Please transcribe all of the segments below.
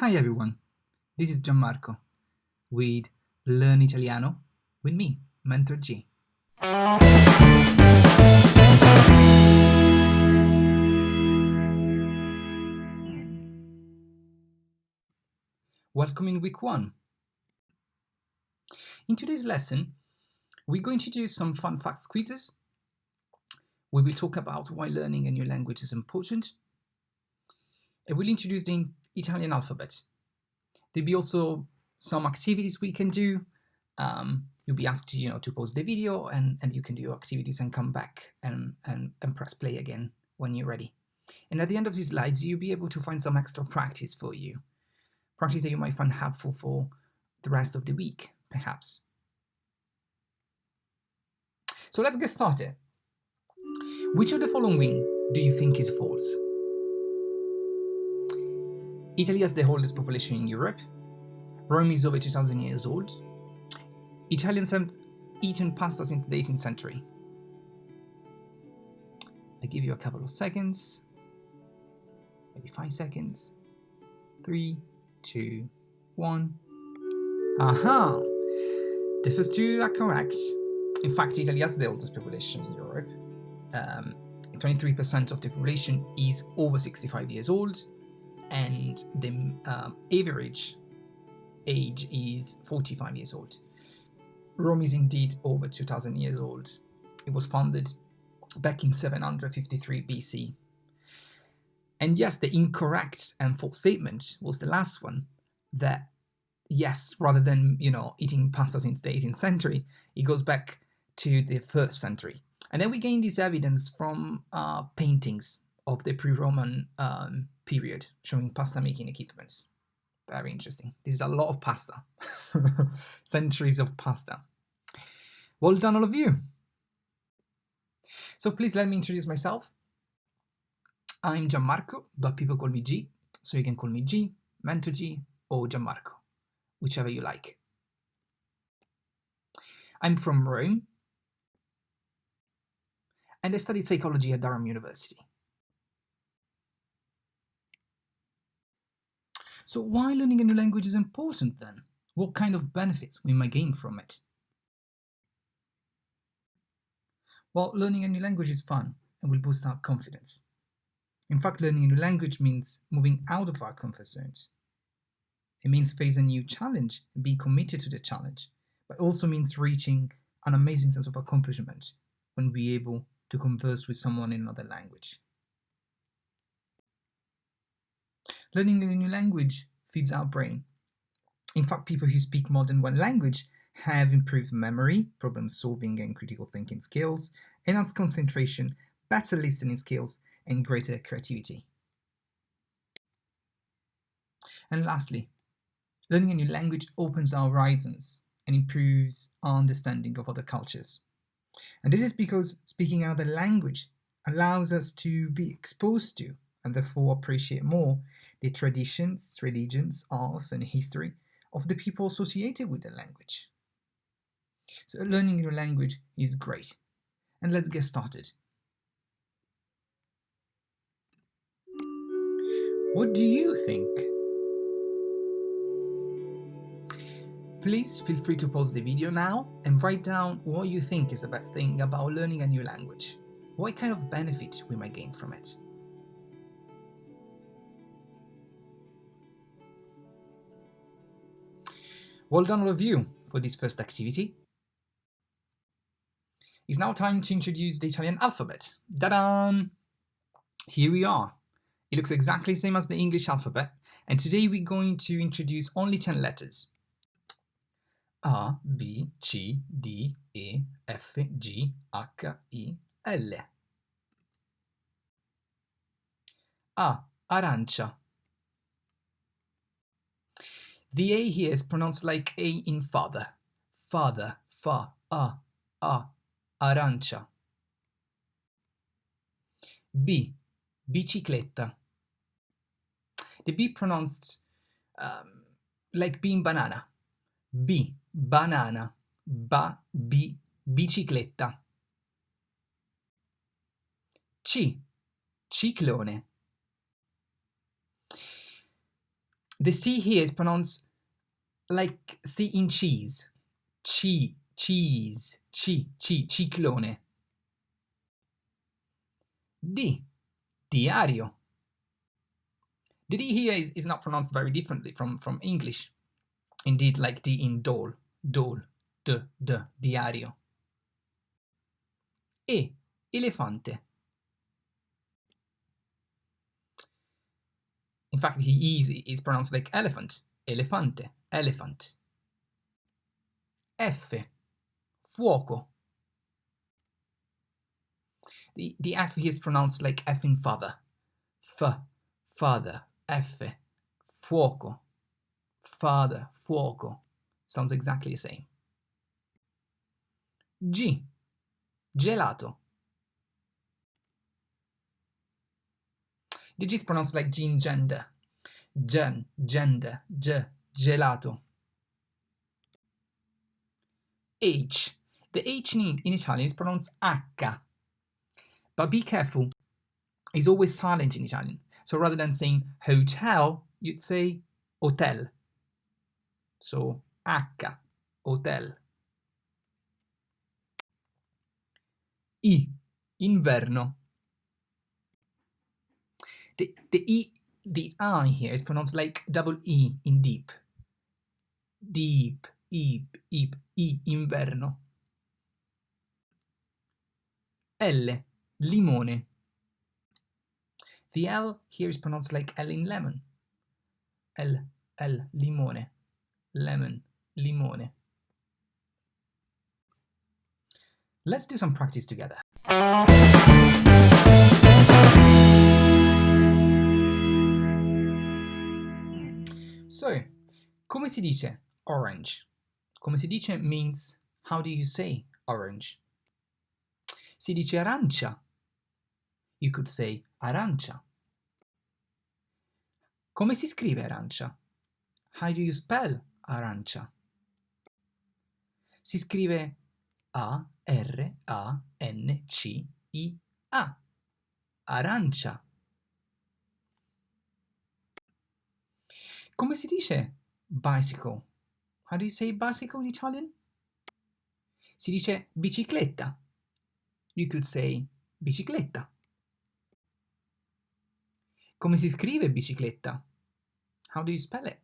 Hi everyone, this is Giammarco with Learn Italiano with me, 𝗏𝗏𝗁𝗏. Welcome in week 1. In today's lesson, we're going to do some fun facts quizzes. We will talk about why learning a new language is important. And we'll introduce the Italian alphabet. There'll be also some activities we can do. You'll be asked to pause the video and you can do your activities and come back and press play again when you're ready. And at the end of these slides, you'll be able to find some extra practice for you. Practice that you might find helpful for the rest of the week, perhaps. So let's get started. Which of the following do you think is false? Italy has the oldest population in Europe. Rome is over 2,000 years old. Italians have eaten pasta since the 18th century. I give you a couple of seconds, maybe 5 seconds. 3, 2, 1. Aha! The first two are correct. In fact, Italy has the oldest population in Europe. 23% of the population is over 65 years old, and the average age is 45 years old. Rome is indeed over 2,000 years old. It was founded back in 753 BC. And yes, the incorrect and false statement was the last one, that yes, rather than eating pasta since the 18th century, it goes back to the 1st century. And then we gain this evidence from paintings of the pre-Roman period showing pasta making equipment. Very interesting. This is a lot of pasta. Centuries of pasta. Well done, all of you. So please let me introduce myself. I'm Giammarco, but people call me G, so you can call me G, 𝗏𝗏𝗁𝗏, or Giammarco, whichever you like. I'm from Rome, and I studied psychology at Durham University. So why learning a new language is important then? What kind of benefits we might gain from it? Well, learning a new language is fun and will boost our confidence. In fact, learning a new language means moving out of our comfort zones. It means facing a new challenge and being committed to the challenge, but also means reaching an amazing sense of accomplishment when we're able to converse with someone in another language. Learning a new language feeds our brain. In fact, people who speak more than one language have improved memory, problem-solving and critical thinking skills, enhanced concentration, better listening skills, and greater creativity. And lastly, learning a new language opens our horizons and improves our understanding of other cultures. And this is because speaking another language allows us to be exposed to and therefore appreciate more the traditions, religions, arts, and history of the people associated with the language. So learning a new language is great. And let's get started. What do you think? Please feel free to pause the video now and write down what you think is the best thing about learning a new language. What kind of benefit we might gain from it. Well done, all of you, for this first activity. It's now time to introduce the Italian alphabet. Ta-da! Here we are. It looks exactly the same as the English alphabet, and today we're going to introduce only 10 letters. A, B, C, D, E, F, G, H, I, L. A, arancia. The A here is pronounced like A in father. Father, fa, a, arancia. B, bicicletta. The B pronounced like B in banana. B, banana. Ba, B, bicicletta. C, ciclone. The C here is pronounced like C in cheese. Cheese. Ciclone. D, diario. The D here is not pronounced very differently from English. Indeed, like D in dol, diario. E, elefante. In fact, the E is pronounced like elephant, elefante, elephant. F, fuoco. The F here is pronounced like F in father, father, F, fuoco, father, fuoco. Sounds exactly the same. G, gelato. The G is pronounced like G in gender, gender, gelato. H, the H in Italian is pronounced H, but be careful, it's always silent in Italian. So rather than saying hotel, you'd say hotel. So H, hotel. I, inverno. The I here is pronounced like double E in deep. Deep, I, inverno. L, limone. The L here is pronounced like L in lemon. L, limone. Lemon, limone. Let's do some practice together. So, come si dice orange? Come si dice means how do you say orange? Si dice arancia. You could say arancia. Come si scrive arancia? How do you spell arancia? Si scrive A-R-A-N-C-I-A. Arancia. Come si dice bicycle? How do you say bicycle in Italian? Si dice bicicletta. You could say bicicletta. Come si scrive bicicletta? How do you spell it?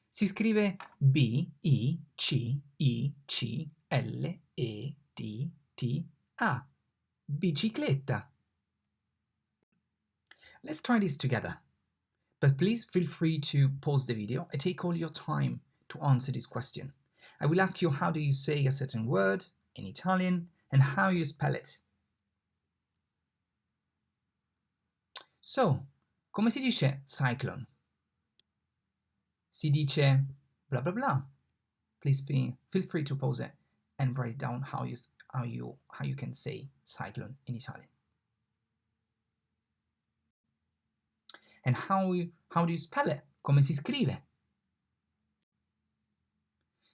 Si scrive B-I-C-I-C-L-E-D-T-A. Bicicletta. Let's try this together. But please feel free to pause the video and take all your time to answer this question. I will ask you how do you say a certain word in Italian and how you spell it. So, come si dice cyclone? Si dice blah blah blah. Please feel free to pause it and write down how you can say cyclone in Italian. And how do you spell it? Come si scrive?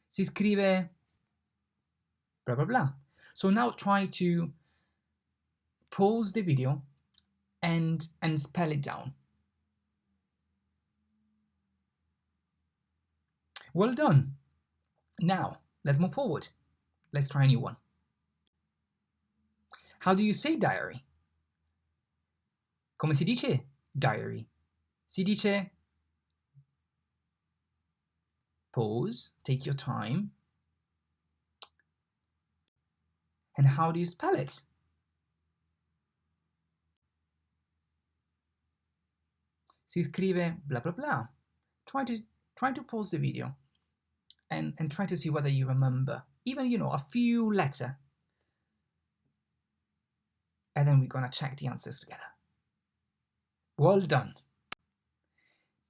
Si scrive blah blah blah. So now try to pause the video and spell it down. Well done. Now let's move forward. Let's try a new one. How do you say diary? Come si dice diary? Si dice pause, take your time. And how do you spell it? Si scrive blah blah blah. Try to pause the video and try to see whether you remember even a few letters. And then we're gonna check the answers together. Well done.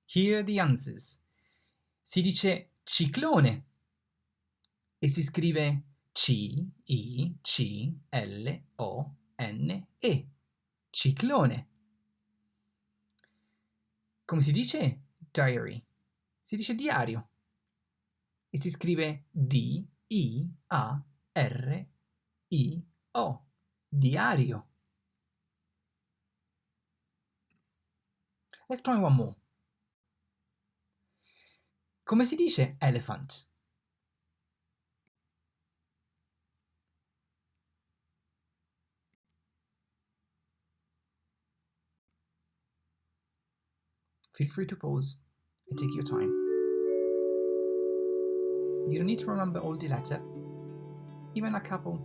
Here are the answers. Si dice ciclone e si scrive C-I-C-L-O-N-E. Ciclone. Come si dice diary? Si dice diario e si scrive D-I-A-R-I-O. Diario. Let's try one more. Come si dice elephant? Feel free to pause and take your time. You don't need to remember all the letter. Even a couple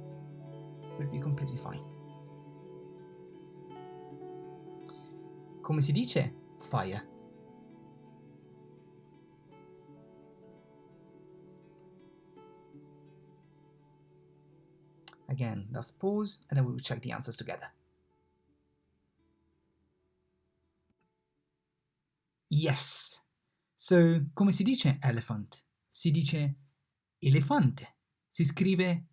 will be completely fine. Come si dice fire? Again, let's pause and then we will check the answers together. Yes! So, come si dice elephant? Si dice elefante. Si scrive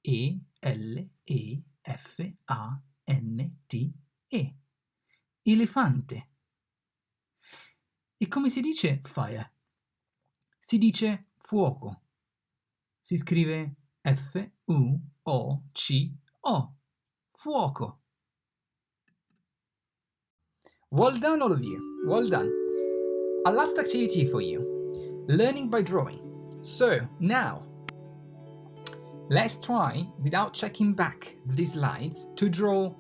𝗍𝗏𝗏𝑎𝑛𝑡𝒐. Elefante. E come si dice fire? Si dice fuoco. Si scrive 𝗵𝗶𝗿𝗁. Fuoco. Well done, all of you. Well done. A last activity for you. Learning by drawing. So now, let's try, without checking back the slides, to draw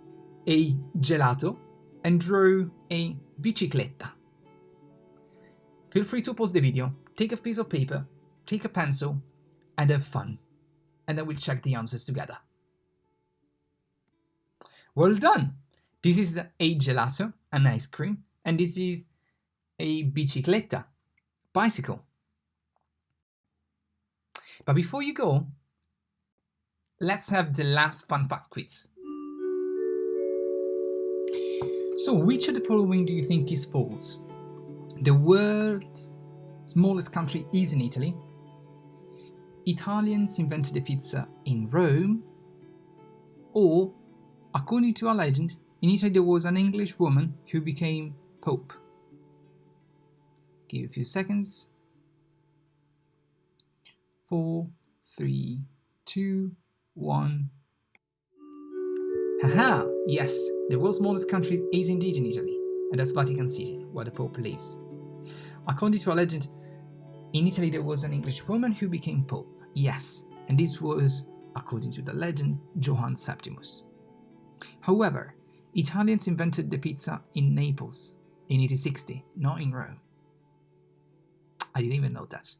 a gelato and draw a bicicletta. Feel free to pause the video, take a piece of paper, take a pencil, and have fun. And then we'll check the answers together. Well done! This is a gelato, an ice cream, and this is a bicicletta, bicycle. But before you go, let's have the last fun fact quiz. So, which of the following do you think is false? The world's smallest country is in Italy. Italians invented the pizza in Rome. Or, according to a legend, in Italy there was an English woman who became Pope. Give a few seconds. 4, 3, 2, 1. Haha! Yes, the world's smallest country is indeed in Italy, and that's Vatican City, where the Pope lives. According to a legend, in Italy there was an English woman who became Pope. Yes, and this was, according to the legend, 𝗵𝗵𝗿𝗁. However, Italians invented the pizza in Naples in 1860, not in Rome. I didn't even know that.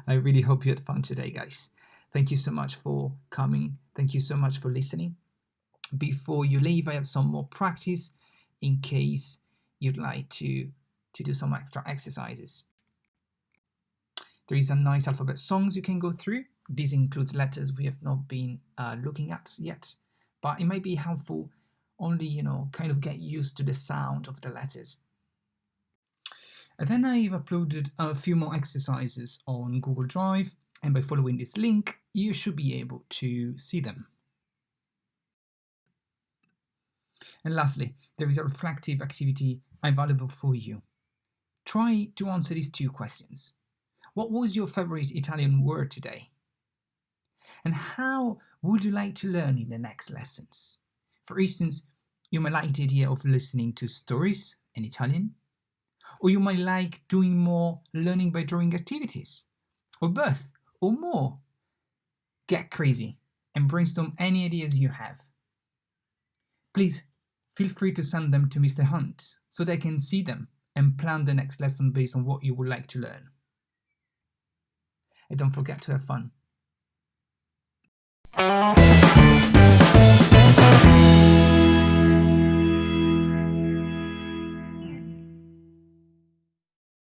I really hope you had fun today, guys. Thank you so much for coming. Thank you so much for listening. Before you leave, I have some more practice in case you'd like to do some extra exercises. There is a nice alphabet songs you can go through. This includes letters we have not been looking at yet, but it might be helpful only, kind of get used to the sound of the letters. And then I've uploaded a few more exercises on Google Drive, and by following this link, you should be able to see them. And lastly, there is a reflective activity available for you. Try to answer these 2 questions. What was your favorite Italian word today? And how would you like to learn in the next lessons? For instance, you might like the idea of listening to stories in Italian, or you might like doing more learning by drawing activities, or both, or more. Get crazy and brainstorm any ideas you have. Please feel free to send them to Mr. Hunt so they can see them and plan the next lesson based on what you would like to learn. And don't forget to have fun.